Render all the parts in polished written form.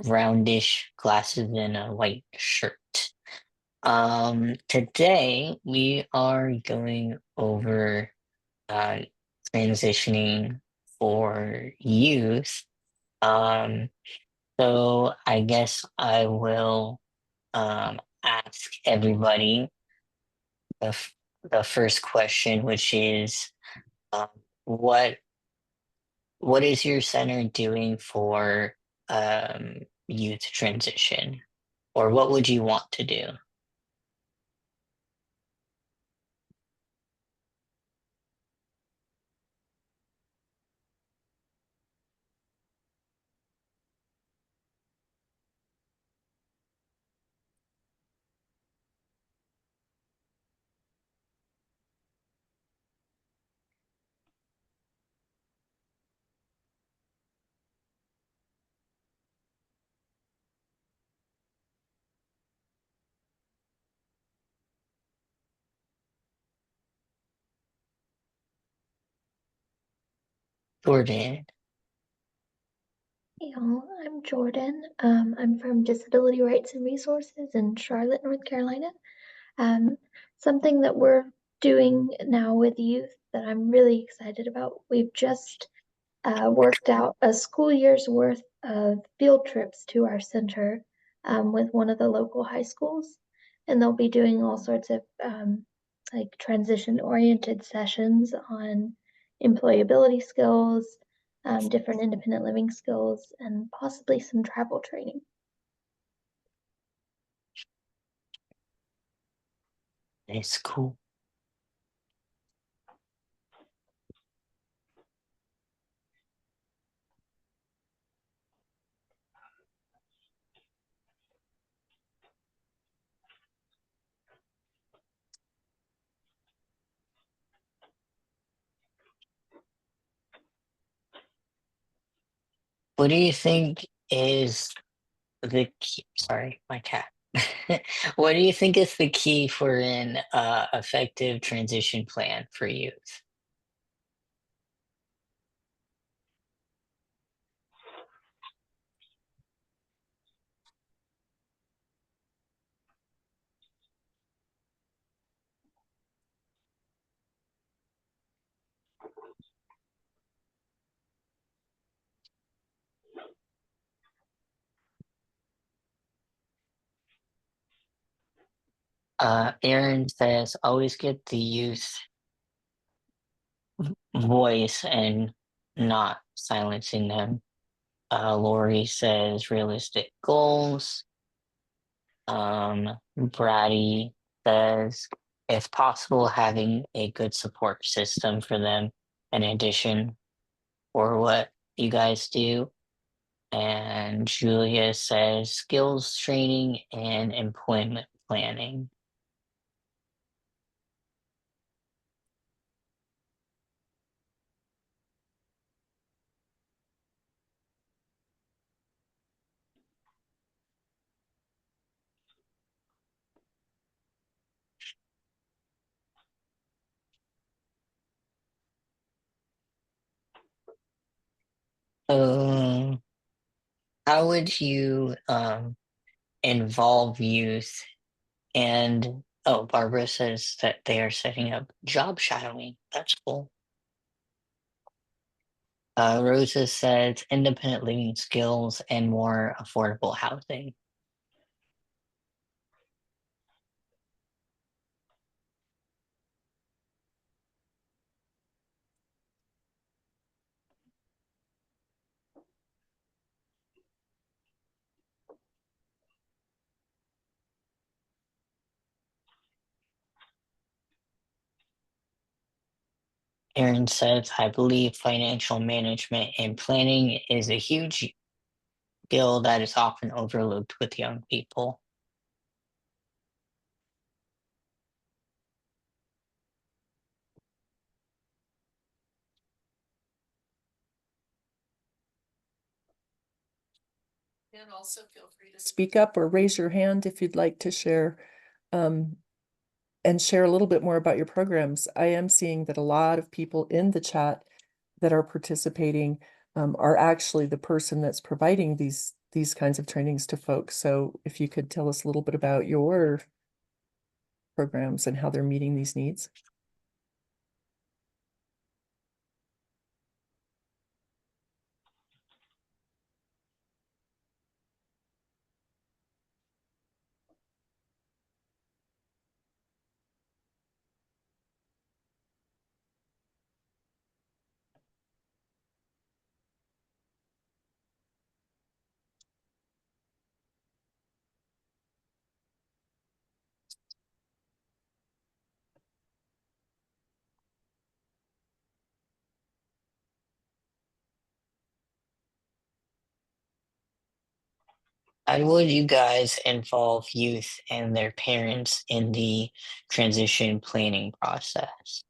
roundish glasses and a white shirt. Today we are going over uh, transitioning for youth. Um, so I guess I will ask everybody the, f- the first question, which is um, what what is your center doing for youth transition, or what would you want to do? Jordan. Hey y'all, I'm Jordan. I'm from Disability Rights and Resources in Charlotte, North Carolina. Um, Something that we're doing now with youth that I'm really excited about. We've just worked out a school year's worth of field trips to our center with one of the local high schools, and they'll be doing all sorts of like transition-oriented sessions on employability skills, different independent living skills, and possibly some travel training. It's cool. What do you think is the key? Sorry, my cat. What do you think is the key for an effective transition plan for youth? Aaron says always get the youth voice and not silencing them. Lori says realistic goals. Brady says, if possible, having a good support system for them in addition for what you guys do. And Julia says, skills training and employment planning. Um, how would you involve youth? And oh, Barbara says that they are setting up job shadowing. That's cool. Rosa says independent living skills and more affordable housing. Aaron says, I believe financial management and planning is a huge skill that is often overlooked with young people. And also feel free to speak up or raise your hand if you'd like to share and share a little bit more about your programs. I am seeing that a lot of people in the chat that are participating are actually the person that's providing these these kinds of trainings to folks. So if you could tell us a little bit about your programs and how they're meeting these needs. How would you guys involve youth and their parents in the transition planning process?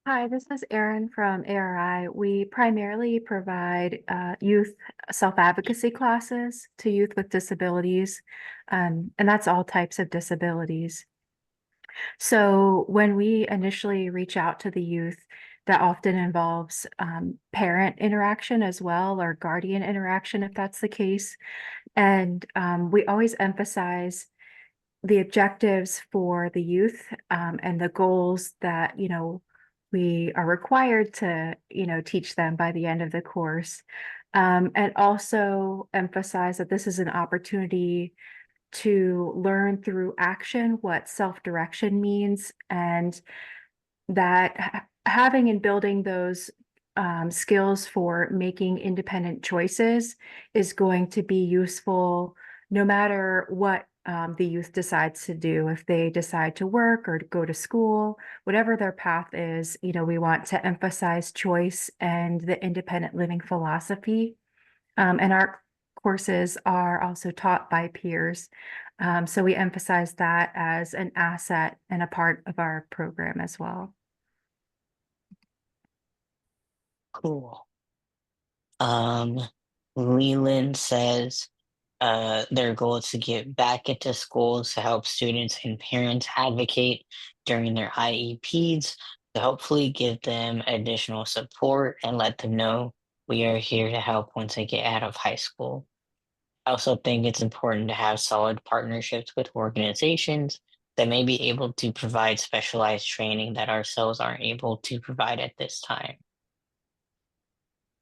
Hi, this is Erin from ARI. We primarily provide youth self-advocacy classes to youth with disabilities, and that's all types of disabilities. So when we initially reach out to the youth, that often involves parent interaction as well, or guardian interaction if that's the case. And we always emphasize the objectives for the youth and the goals that, we are required to, teach them by the end of the course. And also emphasize that this is an opportunity to learn through action what self-direction means, and that having and building those skills for making independent choices is going to be useful no matter what the youth decides to do. If they decide to work or to go to school, whatever their path is, we want to emphasize choice and the independent living philosophy. And our courses are also taught by peers. So we emphasize that as an asset and a part of our program as well. Cool. Leland says their goal is to get back into schools to help students and parents advocate during their IEPs to hopefully give them additional support and let them know we are here to help once they get out of high school. I also think it's important to have solid partnerships with organizations that may be able to provide specialized training that ourselves aren't able to provide at this time.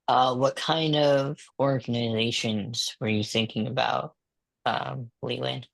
What kind of organizations were you thinking about, Leland?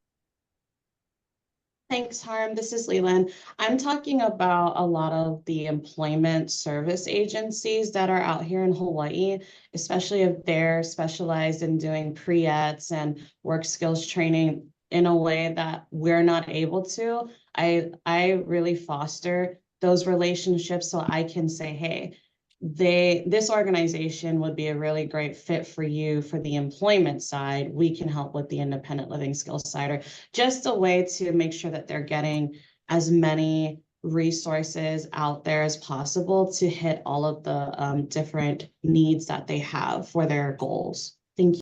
Thanks, Harm. This is Leland. I'm talking about a lot of the employment service agencies that are out here in Hawaii, especially if they're specialized in doing pre-eds and work skills training in a way that we're not able to. I really foster those relationships so I can say, hey, this organization would be a really great fit for you for the employment side. We can help with the independent living skills side, or just a way to make sure that they're getting as many resources out there as possible to hit all of the different needs that they have for their goals. Thank you.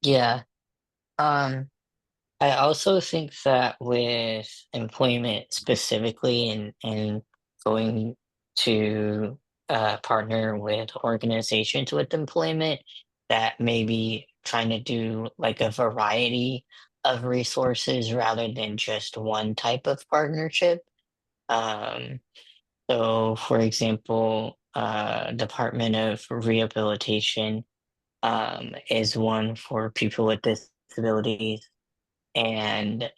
Yeah. Um, I also think that with employment specifically and going to partner with organizations with employment, that maybe trying to do like a variety of resources rather than just one type of partnership. Um, so for example, Department of Rehabilitation is one for people with disabilities, and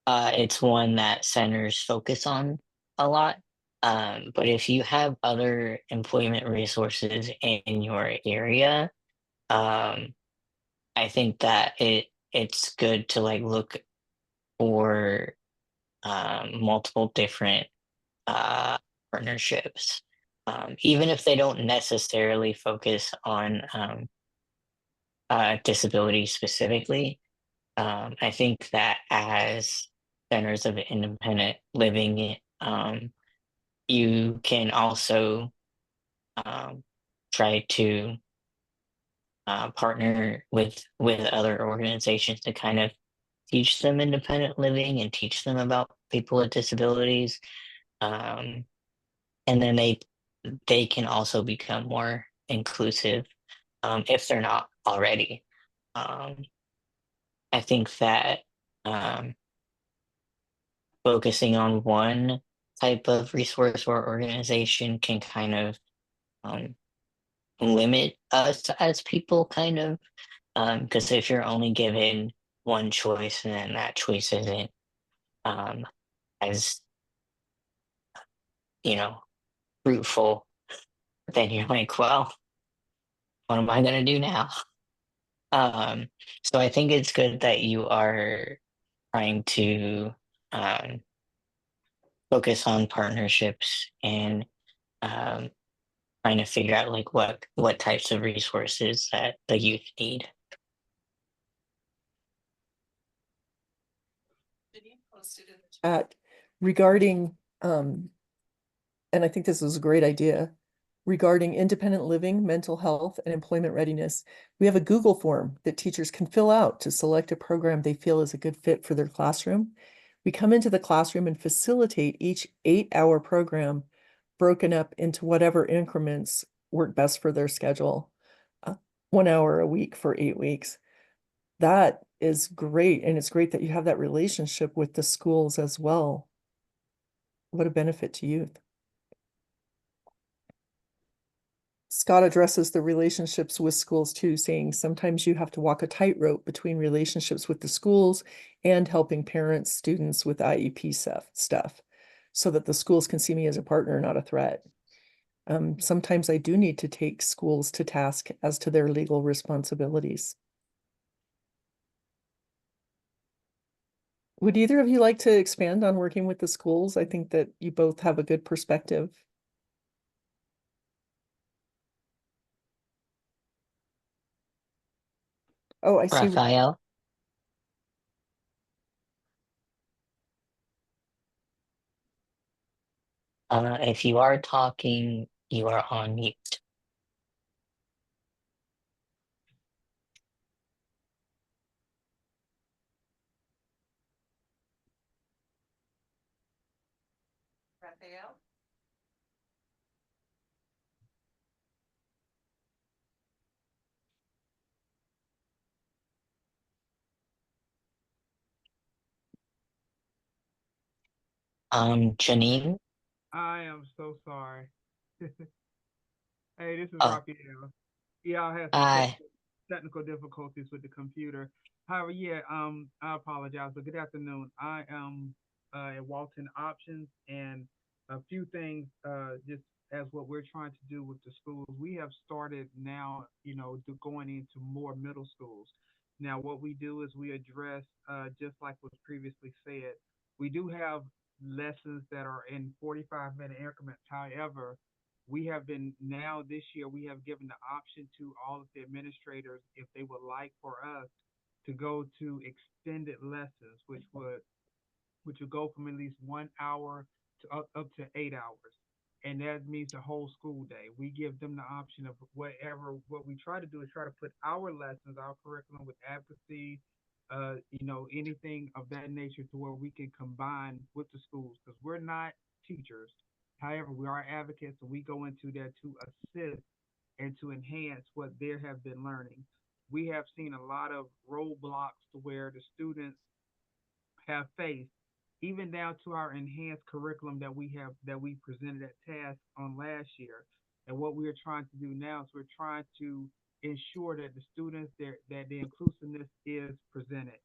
it's one that centers focus on a lot. But if you have other employment resources in your area, um, I think that it's good to like look for multiple different uh, partnerships, even if they don't necessarily focus on disability specifically. I think that as centers of independent living, you can also um, try to partner with other organizations to kind of teach them independent living and teach them about people with disabilities. Um, and then they can also become more inclusive if they're not already. Um, I think that um, focusing on one type of resource or organization can kind of um, limit us as people, kind of, because if you're only given one choice and then that choice isn't um, as you know fruitful, then you're like, well, what am I gonna do now? Um, so I think it's good that you are trying to um, focus on partnerships and um, trying to figure out like what types of resources that the youth need. Chat regarding, and I think this is a great idea, regarding independent living, mental health, and employment readiness. We have a Google form that teachers can fill out to select a program they feel is a good fit for their classroom. We come into the classroom and facilitate each 8-hour program broken up into whatever increments work best for their schedule. 1 hour a week for 8 weeks. That is great. And it's great that you have that relationship with the schools as well. What a benefit to youth. Scott addresses the relationships with schools too, saying sometimes you have to walk a tightrope between relationships with the schools and helping parents, students with IEP stuff, so that the schools can see me as a partner, not a threat. Sometimes I do need to take schools to task as to their legal responsibilities. Would either of you like to expand on working with the schools? I think that you both have a good perspective. Oh, I see. Raphael, if you are talking, you are on mute. Raphael? Janine. I am so sorry. Hey, this is Oh, Raphael. Yeah, I had some hi. technical difficulties with the computer. However, yeah, I apologize, but good afternoon. I am at Walton Options, and a few things just as what we're trying to do with the schools. We have started now, going into more middle schools. Now, what we do is we address, just like was previously said, we do have lessons that are in 45-minute increments. However, we have been now this year we have given the option to all of the administrators if they would like for us to go to extended lessons, which would go from at least 1 hour to up to 8 hours. And that means the whole school day. We give them the option of whatever. What we try to do is try to put our lessons, our curriculum with advocacy, anything of that nature to where we can combine with the schools because we're not teachers. However, we are advocates and we go into that to assist and to enhance what they have been learning. We have seen a lot of roadblocks to where the students have faced, even down to our enhanced curriculum that we presented at task on last year. And what we're trying to do now is we're trying to ensure that the students that the inclusiveness is presented.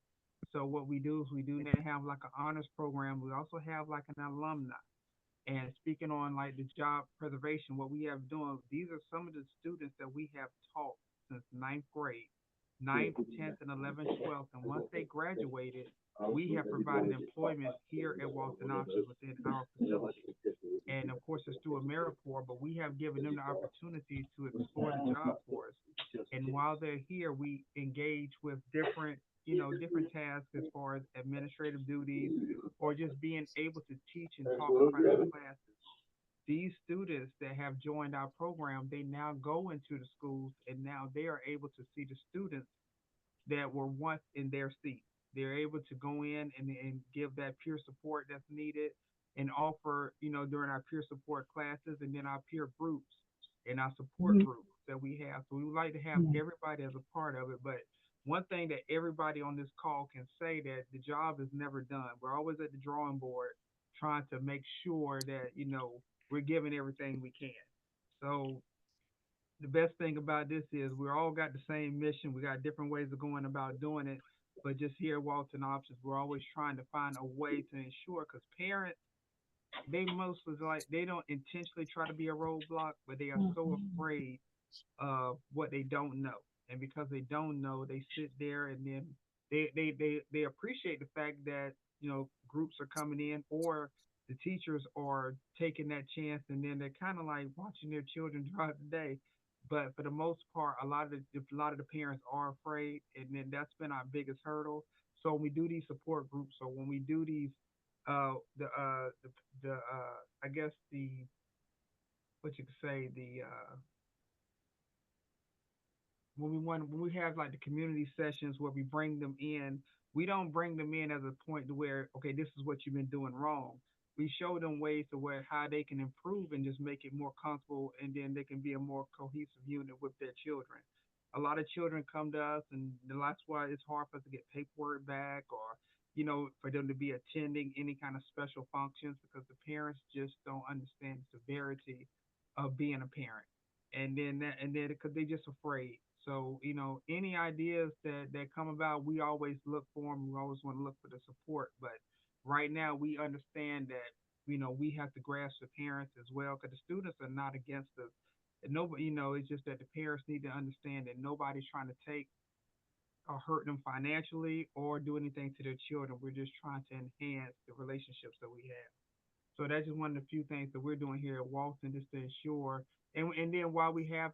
So what we do is we do have like an honors program. We also have like an alumni. And speaking on like the job preservation, what we have doing, these are some of the students that we have taught since ninth grade, ninth, 10th, and 11th, 12th. And once they graduated, we have provided employment here at Walton Options within our facility. And of course, it's through AmeriCorps, but we have given them the opportunity to explore the job force. And while they're here, we engage with different tasks as far as administrative duties or just being able to teach and talk in private classes. These students that have joined our program, they now go into the schools and now they are able to see the students that were once in their seat. They're able to go in and give that peer support that's needed and offer, during our peer support classes and then our peer groups and our support Mhm. groups that we have. So we would like to have Yeah. everybody as a part of it. But one thing that everybody on this call can say that the job is never done. We're always at the drawing board trying to make sure that, we're giving everything we can. So the best thing about this is we're all got the same mission. We got different ways of going about doing it. But just here at Walton Options, we're always trying to find a way to ensure because parents, they mostly like they don't intentionally try to be a roadblock, but they are so afraid of what they don't know. And because they don't know, they sit there and then they appreciate the fact that, groups are coming in or the teachers are taking that chance and then they're kind of like watching their children throughout the day. But for the most part, a lot of the parents are afraid, and then that's been our biggest hurdle. So when we do these support groups, or when we do these, I guess the what you could say the when we have like the community sessions where we bring them in, we don't bring them in as a point to where, okay, this is what you've been doing wrong. We show them ways to where how they can improve and just make it more comfortable, and then they can be a more cohesive unit with their children. A lot of children come to us, and that's why it's hard for us to get paperwork back, or for them to be attending any kind of special functions because the parents just don't understand the severity of being a parent, and then because they're just afraid. So any ideas that come about, we always look for them. We always want to look for the support. But right now, we understand that we have to grasp the parents as well because the students are not against us. And nobody, it's just that the parents need to understand that nobody's trying to take or hurt them financially or do anything to their children. We're just trying to enhance the relationships that we have. So that's just one of the few things that we're doing here at Walton just to ensure. And then while we have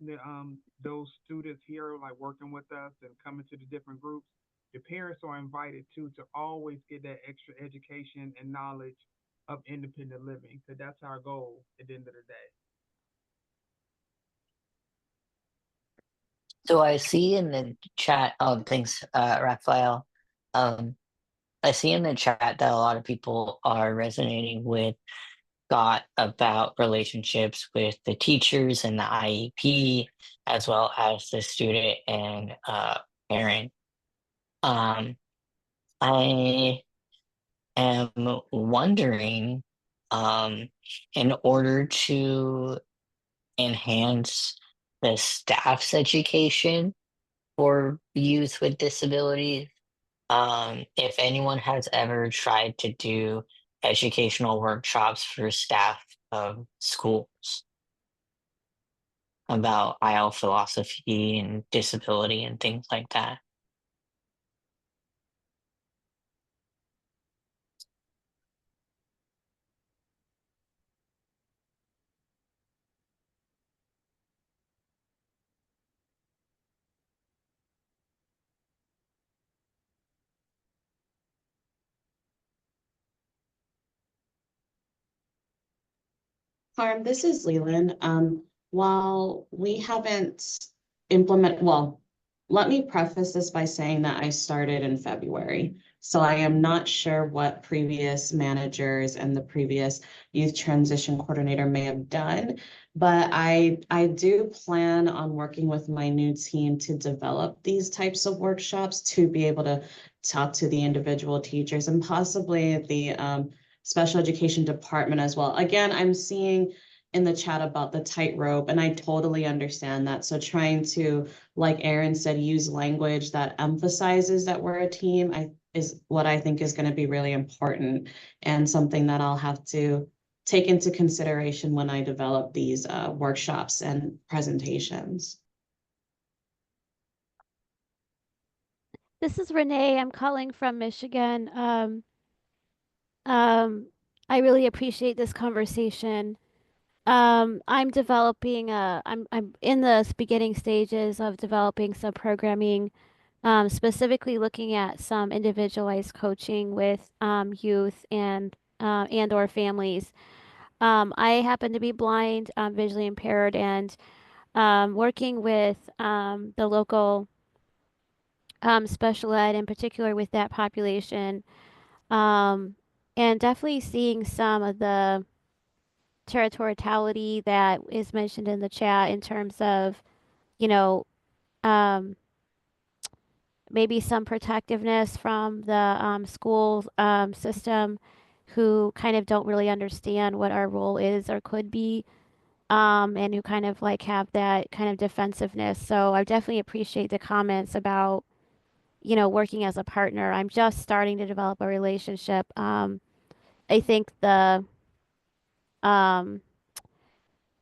those students here like working with us and coming to the different groups, the parents are invited too to always get that extra education and knowledge of independent living. So that's our goal at the end of the day. So I see in the chat, oh, thanks, Raphael. Um, I see in the chat that a lot of people are resonating with Scott about relationships with the teachers and the IEP, as well as the student and parent. Um, I am wondering, um, in order to enhance the staff's education for youth with disabilities, if anyone has ever tried to do educational workshops for staff of schools about IL philosophy and disability and things like that. Harm, this is Leland. While we haven't well, let me preface this by saying that I started in February. So I am not sure what previous managers and the previous youth transition coordinator may have done, but I do plan on working with my new team to develop these types of workshops to be able to talk to the individual teachers and possibly the special education department as well. Again, I'm seeing in the chat about the tightrope, and I totally understand that. So trying to, like Aaron said, use language that emphasizes that we're a team, is what I think is going to be really important and something that I'll have to take into consideration when I develop these workshops and presentations. This is Renee. I'm calling from Michigan. Um, I really appreciate this conversation. I'm in the beginning stages of developing some programming, specifically looking at some individualized coaching with youth and or families. I happen to be blind, visually impaired, and working with the local special ed, in particular with that population. And definitely seeing some of the territoriality that is mentioned in the chat in terms of, you know, um, maybe some protectiveness from the school system who kind of don't really understand what our role is or could be, and who kind of like have that kind of defensiveness. So I definitely appreciate the comments about, working as a partner. I'm just starting to develop a relationship. I think um,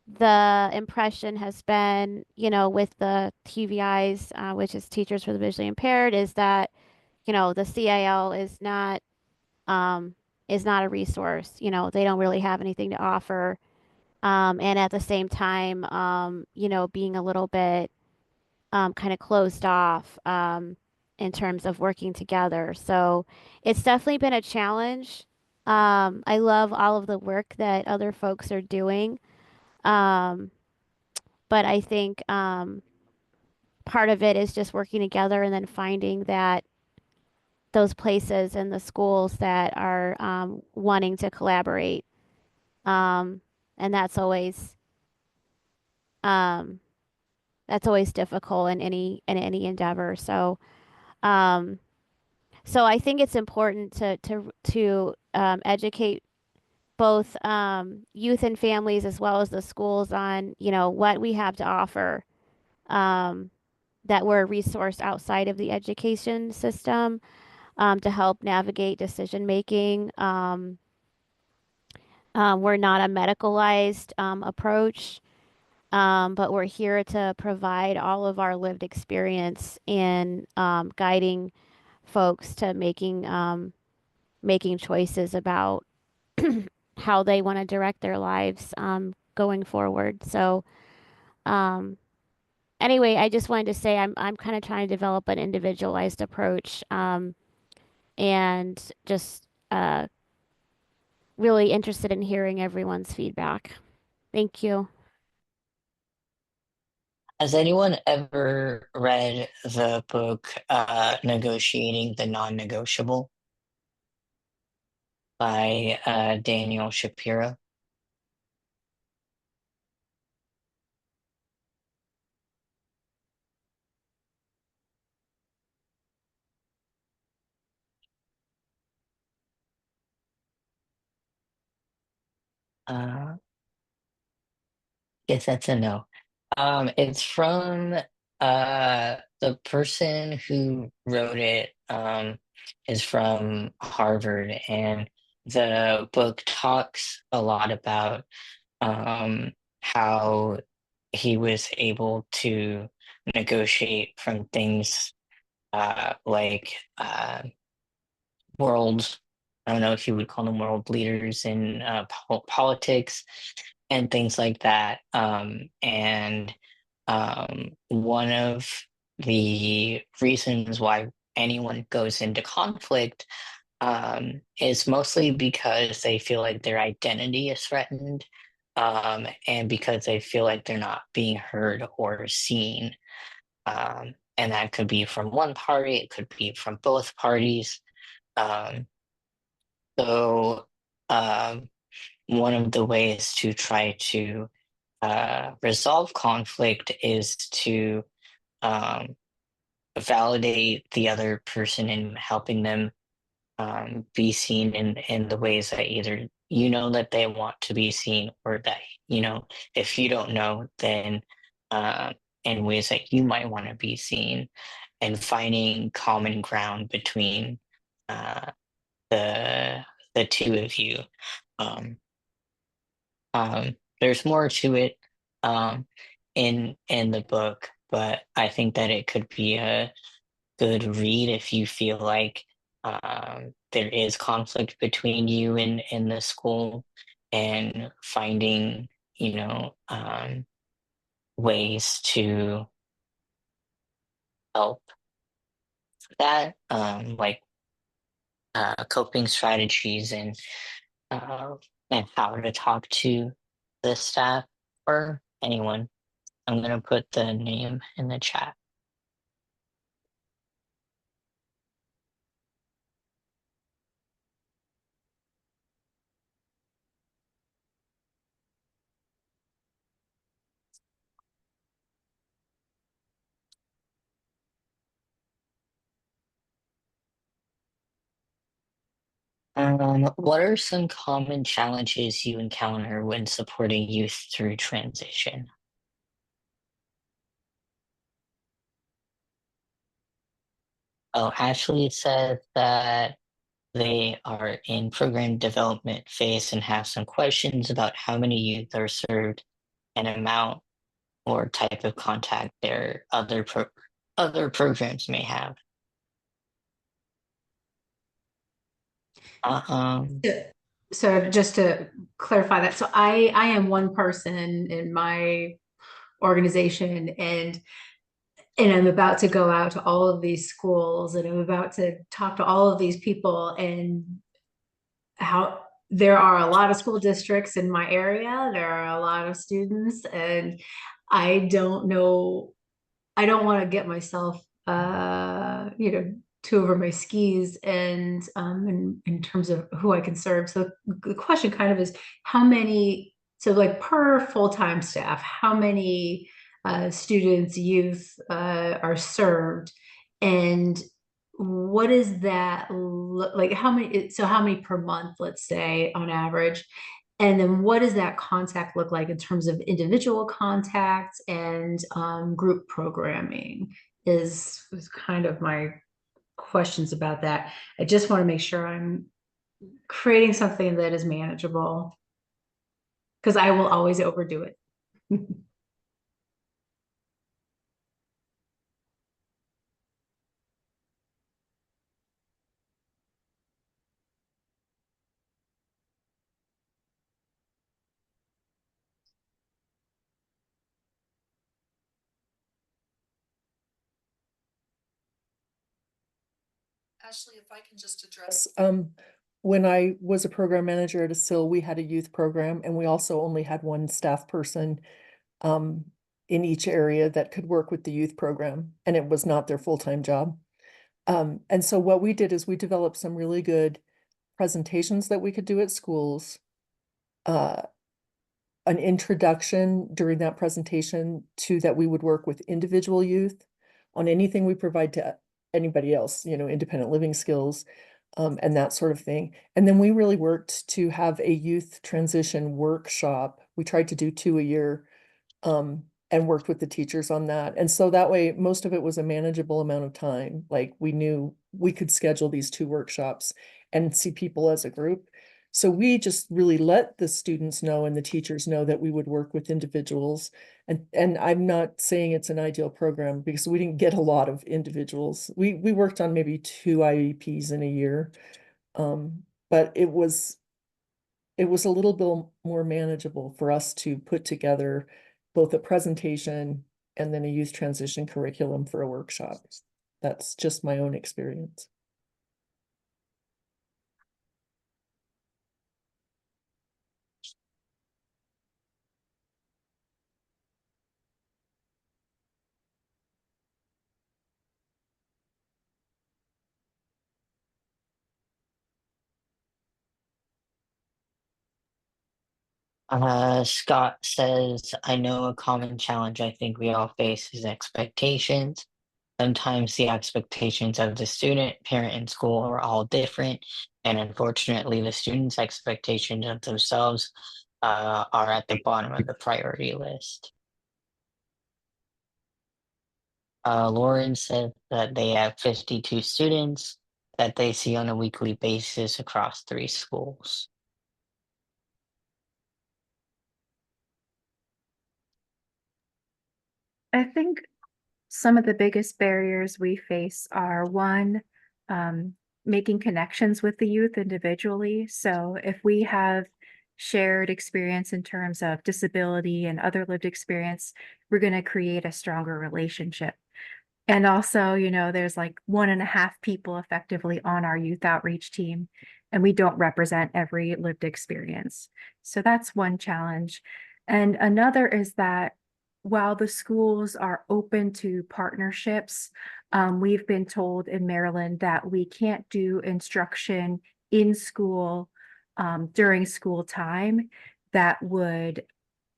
the impression has been, with the TVIs, which is Teachers for the Visually Impaired, is that, the CIL um, is not a resource. They don't really have anything to offer. And at the same time, being a little bit kind of closed off in terms of working together. So it's definitely been a challenge. I love all of the work that other folks are doing. Um, but I think part of it is just working together and then finding that those places and the schools that are wanting to collaborate. Um, and um, that's always difficult in any endeavor. Um, so I think it's important to educate both youth and families as well as the schools on, what we have to offer. Um, that we're a resource outside of the education system, to help navigate decision making. We're not a medicalized approach, but we're here to provide all of our lived experience in guiding folks to making choices about how they want to direct their lives going forward. So, um, anyway, I just wanted to say I'm kind of trying to develop an individualized approach, and just really interested in hearing everyone's feedback. Thank you. Has anyone ever read the book Negotiating the Non-Negotiable by Daniel Shapiro? Uh, Guess that's a no. It's from the person who wrote it is from Harvard, and the book talks a lot about how he was able to negotiate from things like world, I don't know if you would call them world leaders in politics and things like that. And one of the reasons why anyone goes into conflict is mostly because they feel like their identity is threatened, and because they feel like they're not being heard or seen. And that could be from one party, it could be from both parties. Um, so, um, one of the ways to try to resolve conflict is to um, validate the other person and helping them be seen in the ways that either that they want to be seen, or that, if you don't know, then in ways that you might want to be seen, and finding common ground between uh, the the two of you. Um, there's more to it in the book, but I think that it could be a good read if you feel like there is conflict between you and the school, and finding, ways to help that, like coping strategies, uh, and how to talk to the staff or anyone. I'm gonna put the name in the chat. What are some common challenges you encounter when supporting youth through transition? Oh, Ashley said that they are in program development phase and have some questions about how many youth are served and amount or type of contact their other programs may have. Um, Yeah. So just to clarify that, so I am one person in my organization, and I'm about to go out to all of these schools, and I'm about to talk to all of these people, and how there are a lot of school districts in my area, there are a lot of students, and I don't know, I don't want to get myself too over my skis, and in terms of who I can serve. So the question kind of is how many, so like per full-time staff, how many students, youth are served, and what is that like, how many, so how many per month, let's say, on average? And then what does that contact look like in terms of individual contacts and group programming is kind of my questions about that. I just want to make sure I'm creating something that is manageable, because I will always overdo it. Ashley, if I can just address, when I was a program manager at ASIL, we had a youth program, and we also only had one staff person in each area that could work with the youth program, and it was not their full-time job. And so what we did is we developed some really good presentations that we could do at schools, an introduction during that presentation to that we would work with individual youth on anything we provide to anybody else, independent living skills, and that sort of thing. And then we really worked to have a youth transition workshop. We tried to do 2 a year, and worked with the teachers on that. And so that way, most of it was a manageable amount of time. Like, we knew we could schedule these 2 workshops and see people as a group. So we just really let the students know and the teachers know that we would work with individuals. And I'm not saying it's an ideal program, because we didn't get a lot of individuals. We worked on maybe 2 IEPs in a year. But it was a little bit more manageable for us to put together both a presentation and then a youth transition curriculum for a workshop. That's just my own experience. Scott says, I know a common challenge I think we all face is expectations. Sometimes the expectations of the student, parent, and school are all different. And unfortunately, the student's expectations of themselves are at the bottom of the priority list. Lauren said that they have 52 students that they see on a weekly basis across 3 schools. I think some of the biggest barriers we face are one, making connections with the youth individually. So if we have shared experience in terms of disability and other lived experience, we're going to create a stronger relationship. And also, there's like 1.5 people effectively on our youth outreach team, and we don't represent every lived experience. So that's one challenge. And another is that while the schools are open to partnerships, we've been told in Maryland that we can't do instruction in school during school time that would,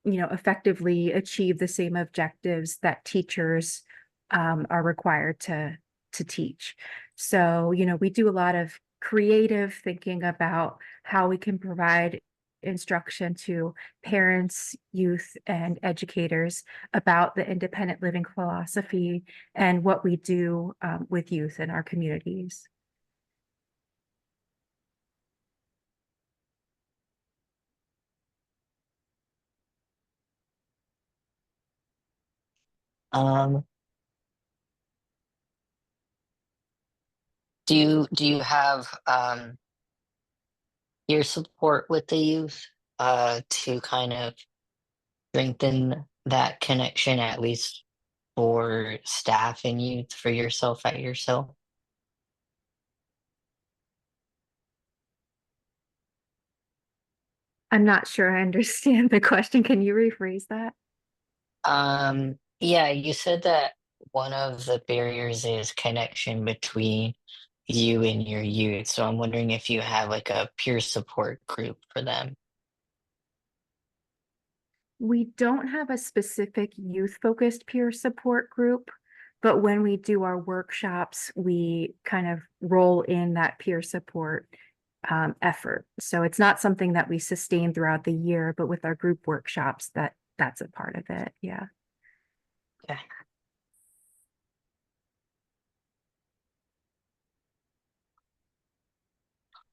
effectively achieve the same objectives that teachers are required to teach. So, we do a lot of creative thinking about how we can provide instruction to parents, youth, and educators about the independent living philosophy and what we do with youth in our communities. Um, do you have your support with the youth to kind of strengthen that connection, at least for staff and youth, for yourself at yourself? I'm not sure I understand the question. Can you rephrase that? Yeah, you said that one of the barriers is connection between you and your youth. So I'm wondering if you have like a peer support group for them. We don't have a specific youth-focused peer support group, but when we do our workshops, we kind of roll in that peer support effort. So it's not something that we sustain throughout the year, but with our group workshops, that's a part of it. Yeah. Okay.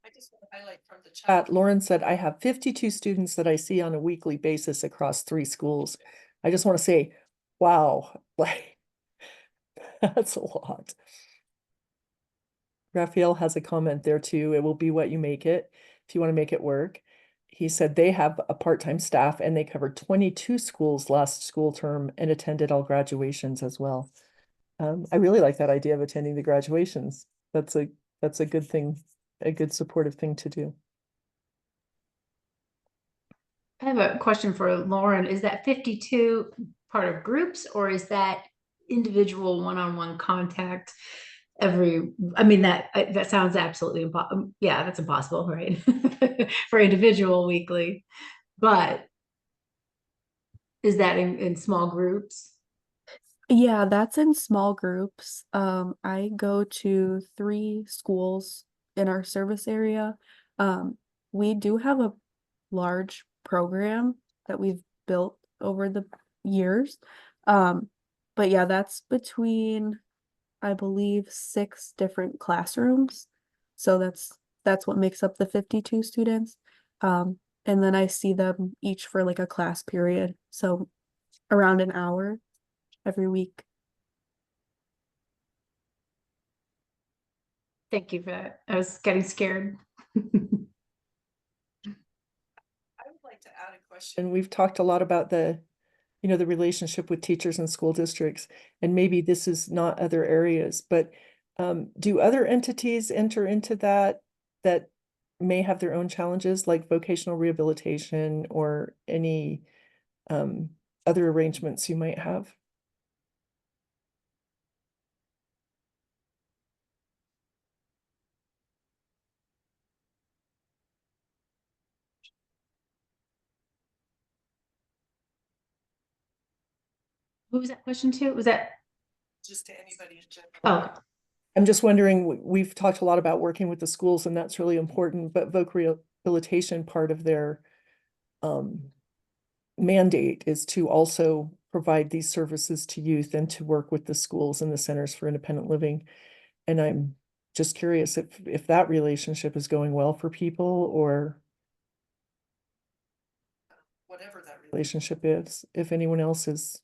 I just want to highlight from the chat. Lauren said, I have 52 students that I see on a weekly basis across 3 schools. I just want to say, wow, like that's a lot. Raphael has a comment there too. It will be what you make it if you want to make it work. He said they have a part-time staff and they covered 22 schools last school term and attended all graduations as well. I really like that idea of attending the graduations. That's a good thing, a good supportive thing to do. I have a question for Lauren. Is that 52 part of groups or is that individual one-on-one contact I mean, that sounds absolutely impossible. Yeah, that's impossible, right? For individual weekly, but is that in small groups? Yeah, that's in small groups. I go to 3 schools in our service area. We do have a large program that we've built over the years. But yeah, that's between, I believe, 6 different classrooms. So that's what makes up the 52 students. And then I see them each for like a class period. So around an hour every week. Thank you for that. I was getting scared. I would like to add a question. And we've talked a lot about the relationship with teachers and school districts, and maybe this is not other areas, but do other entities enter into that may have their own challenges, like vocational rehabilitation or any other arrangements you might have? Who was that question to? Was that? Just to anybody in general. Oh, I'm just wondering, we've talked a lot about working with the schools and that's really important, but voc rehabilitation, part of their mandate is to also provide these services to youth and to work with the schools and the centers for independent living. And I'm just curious if that relationship is going well for people, or Whatever that relationship is, if anyone else is.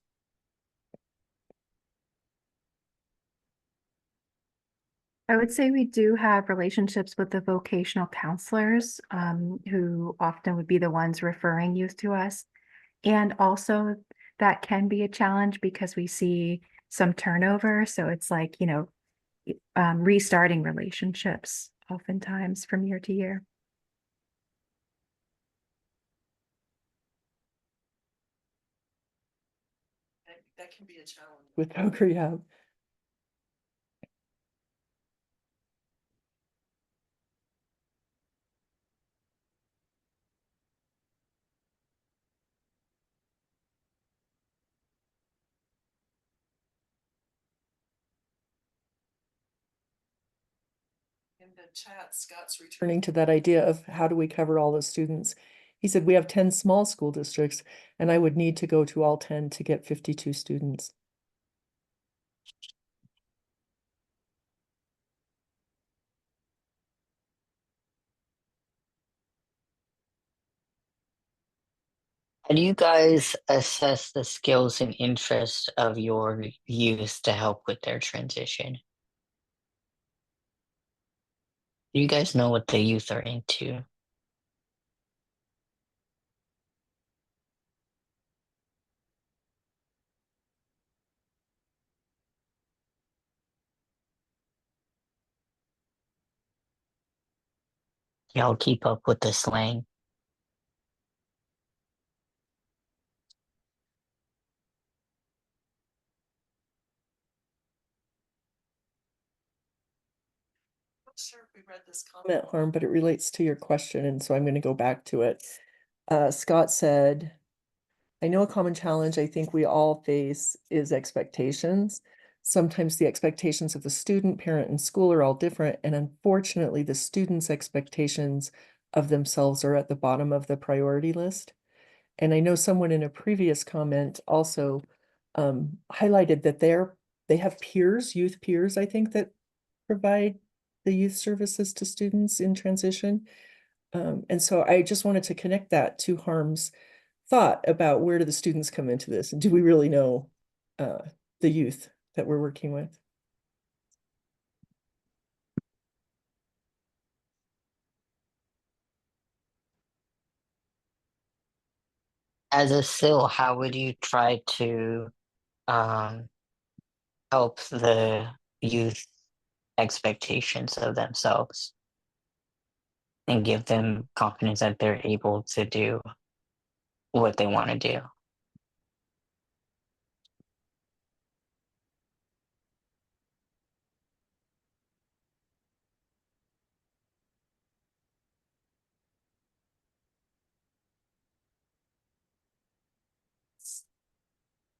I would say we do have relationships with the vocational counselors, who often would be the ones referring youth to us. And also that can be a challenge because we see some turnover. So it's like, restarting relationships oftentimes from year to year. that can be a challenge. With voc rehab. In the chat, Scott's Turning returning. to that idea of how do we cover all the students? He said, we have 10 small school districts and I would need to go to all 10 to get 52 students. How do you guys assess the skills and interests of your youth to help with their transition? Do you guys know what the youth are into? Y'all keep up with the slang? Not sure if we read this comment. Comment harm, but it relates to your question, and so I'm going to go back to it. Scott said, I know a common challenge I think we all face is expectations. Sometimes the expectations of the student, parent, and school are all different, and unfortunately, the students' expectations of themselves are at the bottom of the priority list. And I know someone in a previous comment also highlighted that they have peers, youth peers, I think, that provide the youth services to students in transition. And so I just wanted to connect that to Harm's thought about where do the students come into this, and do we really know the youth that we're working with? As a SIL, how would you try to um, help the youth expectations of themselves and give them confidence that they're able to do what they want to do?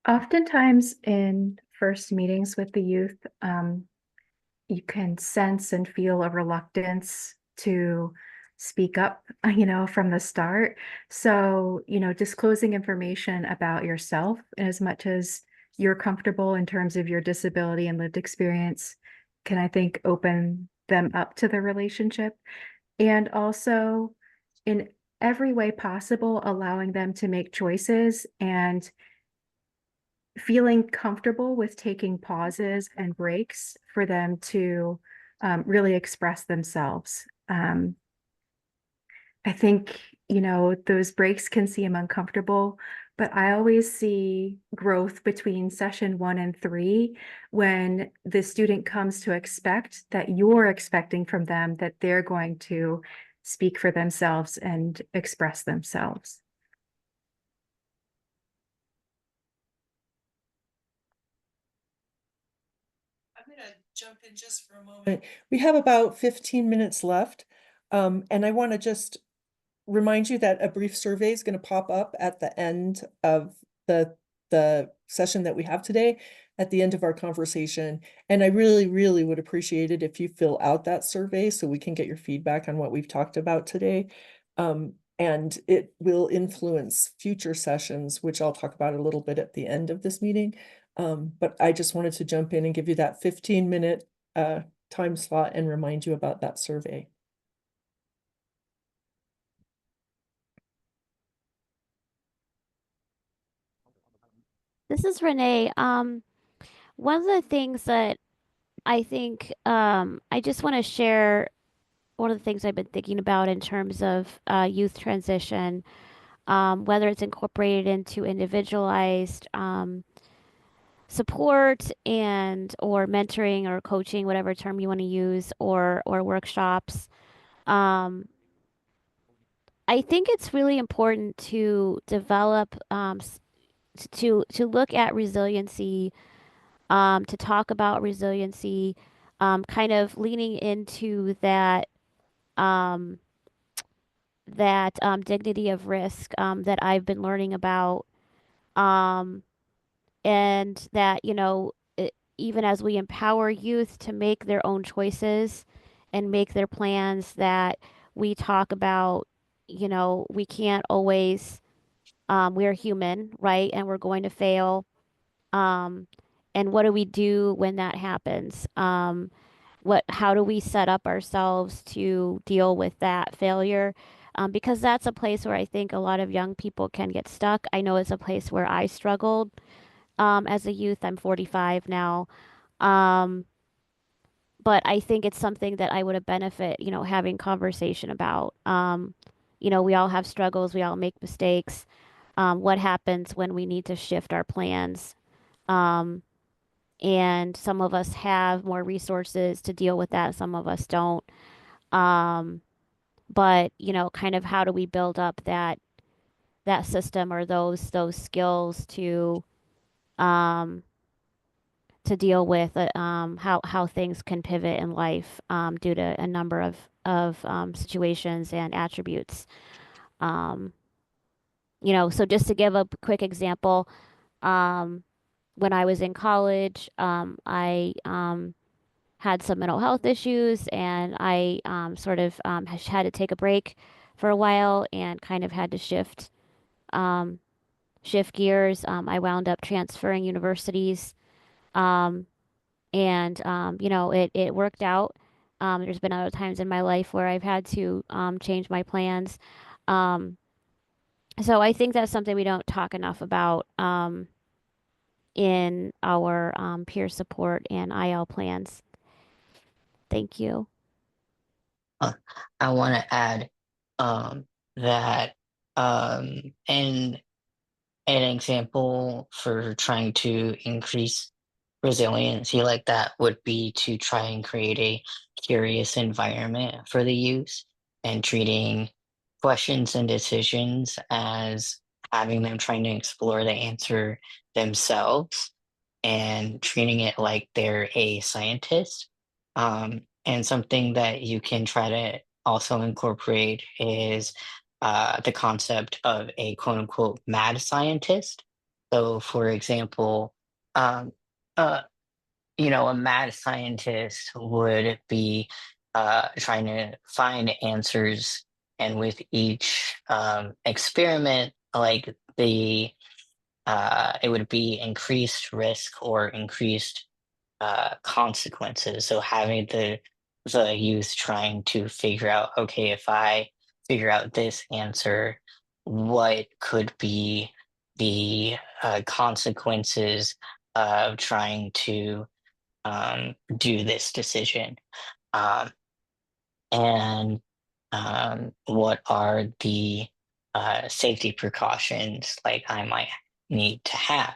Oftentimes in first meetings with the youth, you can sense and feel a reluctance to speak up, from the start. So, disclosing information about yourself as much as you're comfortable in terms of your disability and lived experience can, I think, open them up to the relationship. And also, in every way possible, allowing them to make choices and feeling comfortable with taking pauses and breaks for them to really express themselves. I think, those breaks can seem uncomfortable, but I always see growth between session 1 and 3 when the student comes to expect that you're expecting from them that they're going to speak for themselves and express themselves. I'm gonna jump in just for a moment. We have about 15 minutes left, and I want to just remind you that a brief survey is going to pop up at the end of the session that we have today, at the end of our conversation. And I really, really would appreciate it if you fill out that survey so we can get your feedback on what we've talked about today. And it will influence future sessions, which I'll talk about a little bit at the end of this meeting. But I just wanted to jump in and give you that 15-minute time slot and remind you about that survey. This is Renee. One of the things that I think I just want to share one of the things I've been thinking about in terms of youth transition, whether it's incorporated into individualized support and or mentoring or coaching, whatever term you want to use, or workshops. Um, I think it's really important to develop to look at resiliency, to talk about resiliency, kind of leaning into um, that dignity of risk that I've been learning about, um, and that even as we empower youth to make their own choices and make their plans, that we talk about, we can't always, we're human, right? And we're going to fail. Um, and what do we do when that happens? How do we set up ourselves to deal with that failure? Because that's a place where I think a lot of young people can get stuck. I know it's a place where I struggled as a youth. I'm 45 now. Um, but I think it's something that I would have benefit, having conversation about. We all have struggles, we all make mistakes. What happens when we need to shift our plans? Um, and some of us have more resources to deal with that, some of us don't. Um, but kind of how do we build up that system, or those skills um, to deal with how things can pivot in life due to a number of situations and attributes. Um, so just to give a quick example, um, when I was in college, I had some mental health issues, and I sort of had to take a break for a while and kind of had to um, shift gears. I wound up transferring universities. Um, and it worked out. There's been other times in my life where I've had to change my plans. Um, so I think that's something we don't talk enough about in our peer support and IL plans. Thank you. I want to add that and an example for trying to increase resiliency like that would be to try and create a curious environment for the youth, and treating questions and decisions as having them trying to explore the answer themselves, and treating it like they're a scientist. And something that you can try to also incorporate is the concept of a quote unquote mad scientist. So, for example, um, uh, a mad scientist would be trying to find answers, and with each experiment, like it would be increased risk or increased consequences. So having the youth trying to figure out, okay, if I figure out this answer, what could be the consequences of trying to do this decision? Um, and what are the safety precautions like I might need to have,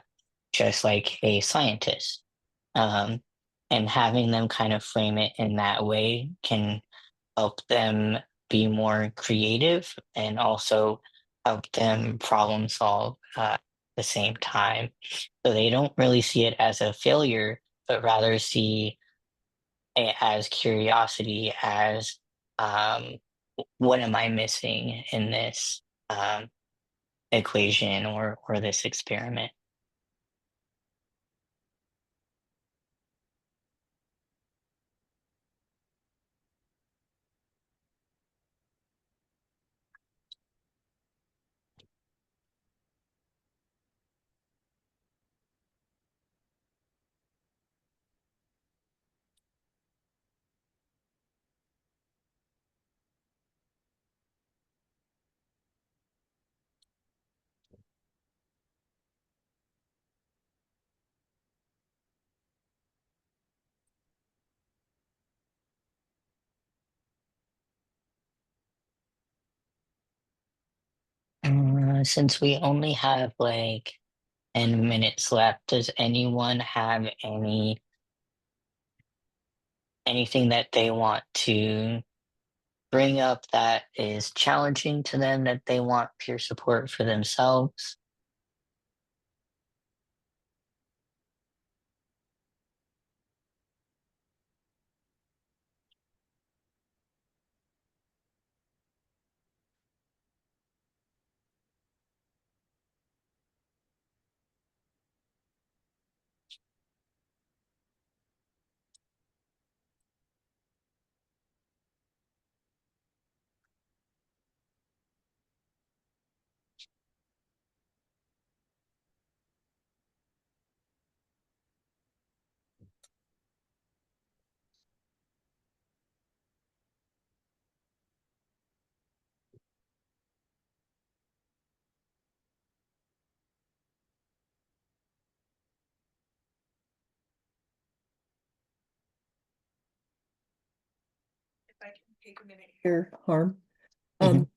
just like a scientist. Um, and having them kind of frame it in that way can help them be more creative, and also help them problem solve at the same time. So they don't really see it as a failure, but rather see it as curiosity, as um, what am I missing in this equation, or this experiment? Since we only have like 10 minutes left, does anyone have anything that they want to bring up that is challenging to them, that they want peer support for themselves? I can take a minute Here, Harm. Mhm.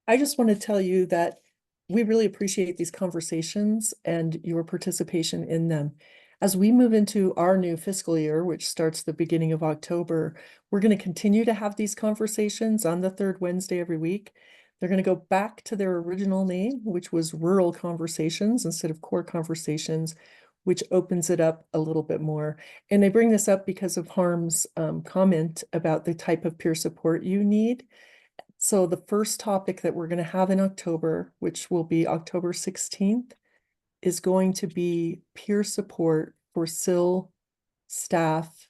I just want to tell you that we really appreciate these conversations and your participation in them. As we move into our new fiscal year, which starts the beginning of October, we're going to continue to have these conversations on the third Wednesday every week. They're going to go back to their original name, which was Rural Conversations instead of Core Conversations, which opens it up a little bit more. And I bring this up because of Harm's comment about the type of peer support you need. So the first topic that we're going to have in October, which will be October 16th, is going to be peer support for SIL staff,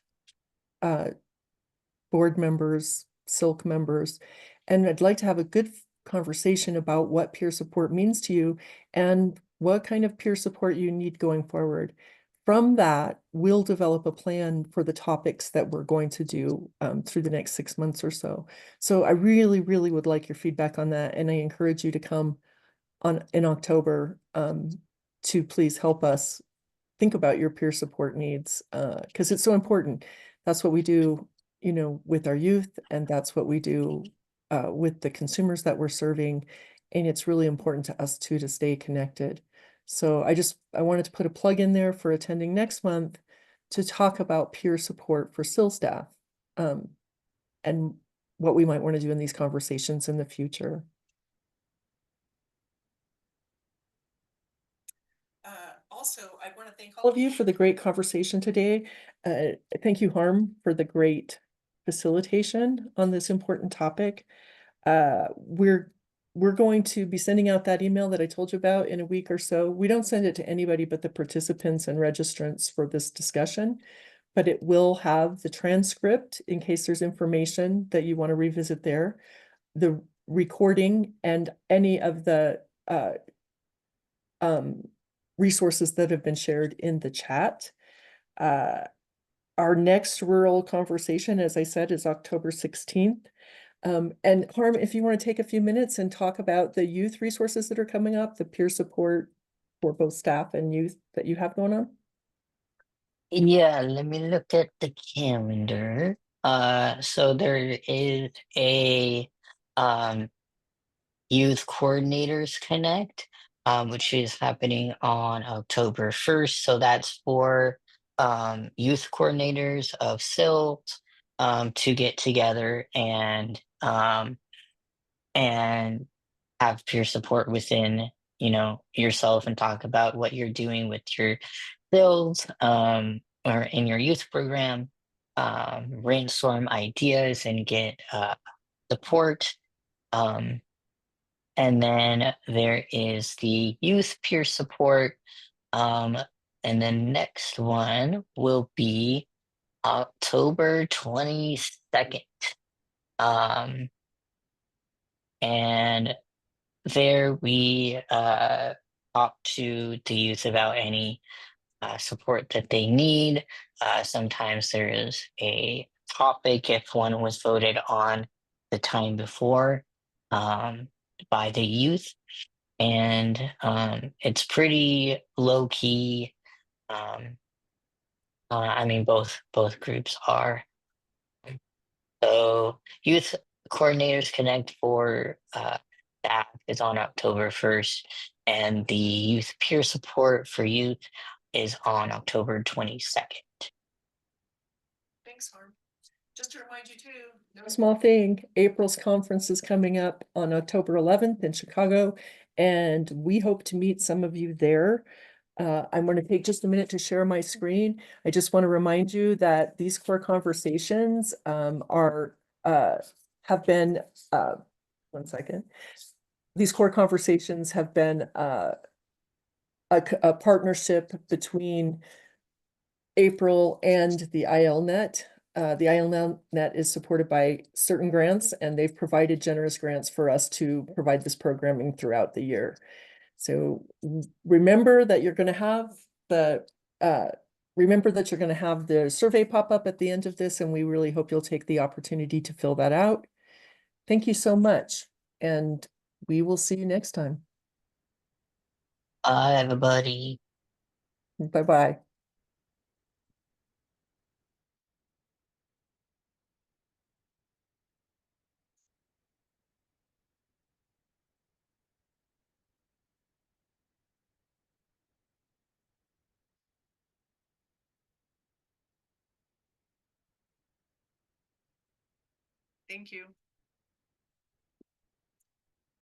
board members, SILC members. And I'd like to have a good conversation about what peer support means to you and what kind of peer support you need going forward. From that, we'll develop a plan for the topics that we're going to do through the next 6 months or so. So I really, really would like your feedback on that. And I encourage you to come in October to please help us think about your peer support needs because it's so important. That's what we do, you know, with our youth, and that's what we do with the consumers that we're serving. And it's really important to us too to stay connected. So I wanted to put a plug in there for attending next month to talk about peer support for SIL staff and what we might want to do in these conversations in the future. Also, I want to thank All of you for the great conversation today. Thank you, Harm, for the great facilitation on this important topic. We're going to be sending out that email that I told you about in a week or so. We don't send it to anybody but the participants and registrants for this discussion, but it will have the transcript in case there's information that you want to revisit there, the recording, and any of the resources that have been shared in the chat. Our next rural conversation, as I said, is October 16th. And Harm, if you want to take a few minutes and talk about the youth resources that are coming up, the peer support for both staff and youth that you have going on. Yeah, let me look at the calendar. So there is a Youth Coordinators Connect, which is happening on October 1st. So that's for youth coordinators of SILT to get together and have peer support within, you know, yourself and talk about what you're doing with your builds or in your youth program, brainstorm ideas and get support. And then there is the youth peer support. And the next one will be October 22nd. And there we talk to the youth about any support that they need. Sometimes there is a topic if one was voted on the time before by the youth, and it's pretty low key. I mean, both groups are. So Youth Coordinators Connect for staff is on October 1st, and the Youth Peer Support for Youth is on October 22nd. Thanks, Harm. Just to remind you too. No small thing, April's conference is coming up on October 11th in Chicago, and we hope to meet some of you there. I'm going to take just a minute to share my screen. I just want to remind you that these core conversations have been one second. These core conversations have been a partnership between April and the ILNet. The ILNet is supported by certain grants, and they've provided generous grants for us to provide this programming throughout the year. So remember that you're going to have the survey pop up at the end of this, and we really hope you'll take the opportunity to fill that out. Thank you so much, and we will see you next time. Bye, everybody. Bye-bye. Thank you.